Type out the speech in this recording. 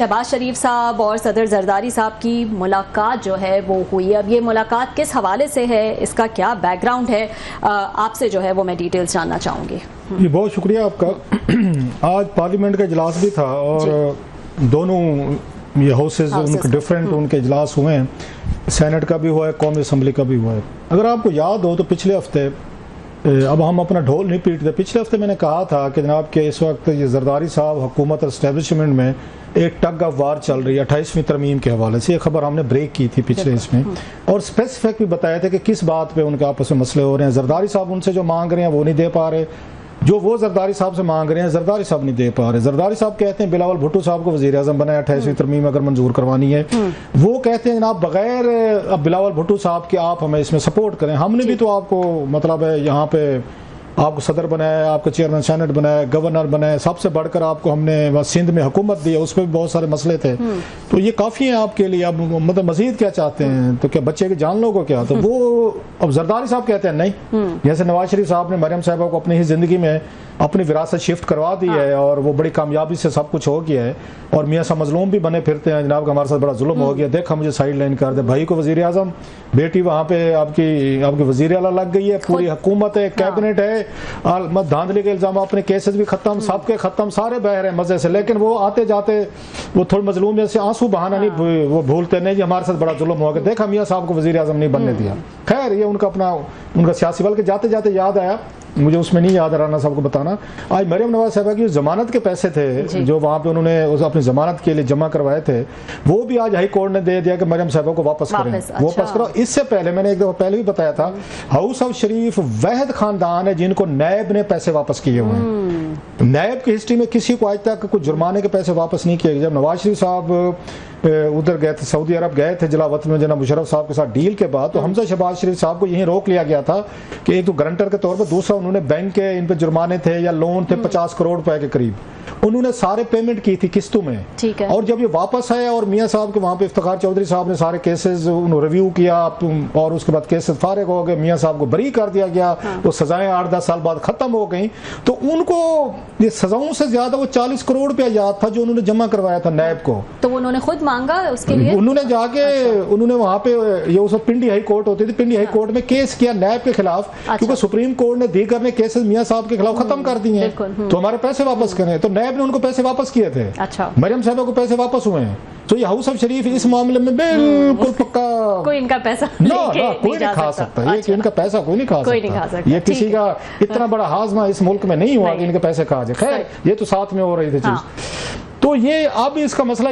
शहबाज शरीफ साहब और सदर जरदारी साहब की मुलाकात जो है वो हुई। अब ये मुलाकात किस हवाले से है, इसका क्या बैकग्राउंड है, आपसे जो है वो मैं डिटेल्स जानना चाहूँगी। जी बहुत शुक्रिया आपका। आज पार्लियामेंट का इजलास भी था और दोनों ये हाउसेज उनके डिफरेंट उनके इजलास हुए हैं। सेनेट का भी हुआ है, कौमी असम्बली का भी हुआ है। अगर आपको याद हो तो पिछले हफ्ते, अब हम अपना ढोल नहीं पीटते, पिछले हफ्ते मैंने कहा था कि जनाब के इस वक्त ये जरदारी साहब हुकूमत और इस्टेब्लिशमेंट में एक टग ऑफ वार चल रही है 28वीं तरमीम के हवाले से। ये खबर हमने ब्रेक की थी पिछले इसमें और स्पेसिफिक भी बताया था कि किस बात पे उनके आपस में मसले हो रहे हैं। जरदारी साहब उनसे जो मांग रहे हैं वो नहीं दे पा रहे, जो वो जरदारी साहब से मांग रहे हैं जरदारी साहब नहीं दे पा रहे। जरदारी साहब कहते हैं बिलावल भुट्टो साहब को वजीर आजम बनाया 28वीं तरमीम अगर मंजूर करवानी है। वो कहते हैं जनाब बगैर अब बिलावल भुट्टो साहब के आप हमें इसमें सपोर्ट करें। हमने भी तो आपको मतलब है यहाँ पे आपको सदर बनाया, आपको चेयरमैन सेनेट बनाया, गवर्नर बनाया, सबसे बढ़कर आपको हमने सिंध में हुकूमत दी है, उस पर भी बहुत सारे मसले थे। तो ये काफ़ी है आपके लिए। अब मतलब मजीद क्या चाहते हैं, तो क्या बच्चे की जान लो को क्या? तो वो अब जरदारी साहब कहते हैं नहीं। जैसे नवाज शरीफ साहब ने मरियम साहिबा को अपनी ही ज़िंदगी में अपनी विरासत शिफ्ट करवा दी है और वो बड़ी कामयाबी से सब कुछ हो गया है और मियाँ साहब मजलूम भी बने फिरते हैं, जनाब का हमारे साथ बड़ा जुल्म हो गया, देखा मुझे साइड लाइन कर दे। भाई को वजीर आजम, बेटी वहाँ पे आपकी वजीर आला लग गई है, पूरी हुकूमत है, कैबिनेट है, धांधली के इल्जाम, अपने केसेस भी खत्म, सबके खत्म, सारे बह रहे हैं मजे से। लेकिन वो आते जाते वो थोड़े मजलूम जैसे आंसू बहाना नहीं वो भूलते, नहीं जी हमारे साथ बड़ा जुल्म हो गया, देखा मियाँ साहब को वजीर आजम नहीं बनने दिया। खैर ये उनका अपना उनका सियासी बल के जाते जाते याद आया, मुझे उसमें नहीं याद राना साहब को बताना। आज मरियम नवाज साहबा की जमानत के पैसे थे जो वहाँ पे उन्होंने अपनी जमानत के लिए जमा करवाए थे, वो भी आज हाई कोर्ट ने दे दिया कि मरियम साहबा को वापस करें। वापस करो। इससे पहले मैंने एक दफा पहले भी बताया था, हाउस ऑफ शरीफ वहद खानदान है जिनको नैब ने पैसे वापस किए हुए हैं। नैब की हिस्ट्री में किसी को आज तक कुछ जुर्माने के पैसे वापस नहीं किए। जब नवाज शरीफ साहब उधर गए थे, सऊदी अरब गए थे जलावतन में जनाब मुशर्रफ साहब के साथ डील के बाद, तो हमजा शहबाज शरीफ साहब को यहीं रोक लिया गया था कि एक तो गारंटर के तौर पर, दूसरा उन्होंने बैंक के इन पे जुर्माने थे या लोन थे 50 करोड़ रुपए के करीब, उन्होंने सारे पेमेंट की थी किस्तों में। ठीक है। और जब ये वापस आए और मियाँ साहब के वहाँ पे इफ्तिखार चौधरी साहब ने सारे केसेस रिव्यू किया और उसके बाद केसेस फारिग हो गए, मियाँ साहब को बरी कर दिया गया, वो सजाएं 8-10 साल बाद खत्म हो गई। तो उनको ये सजाओं से ज्यादा वो 40 करोड़ रुपया याद था जो उन्होंने जमा करवाया था नैब को। तो उन्होंने खुद मांगा उसके लिए, उन्होंने जाके उन्होंने वहाँ पे ये उस पिंडी हाई कोर्ट होती थी, पिंडी हाई कोर्ट में केस किया नैब के खिलाफ, क्योंकि सुप्रीम कोर्ट ने दीगर ने केसेस मियाँ साहब के खिलाफ खत्म कर दिए हैं, तो हमारे पैसे वापस करें। तो नैब ने उनको पैसे वापस किए थे। अच्छा। मरियम साहबा को पैसे वापस हुए हैं। तो ये हाउस ऑफ शरीफ इस मामले में बिल्कुल पक्का कोई इनका पैसा कोई नहीं खा सकता। ये इनका पैसा कोई नहीं खा सकता। ये किसी का इतना बड़ा हाजमा इस मुल्क में नहीं हुआ कि इनके पैसे खा जाए। खैर ये तो साथ में हो रही थी चीज। तो ये अब इसका मसला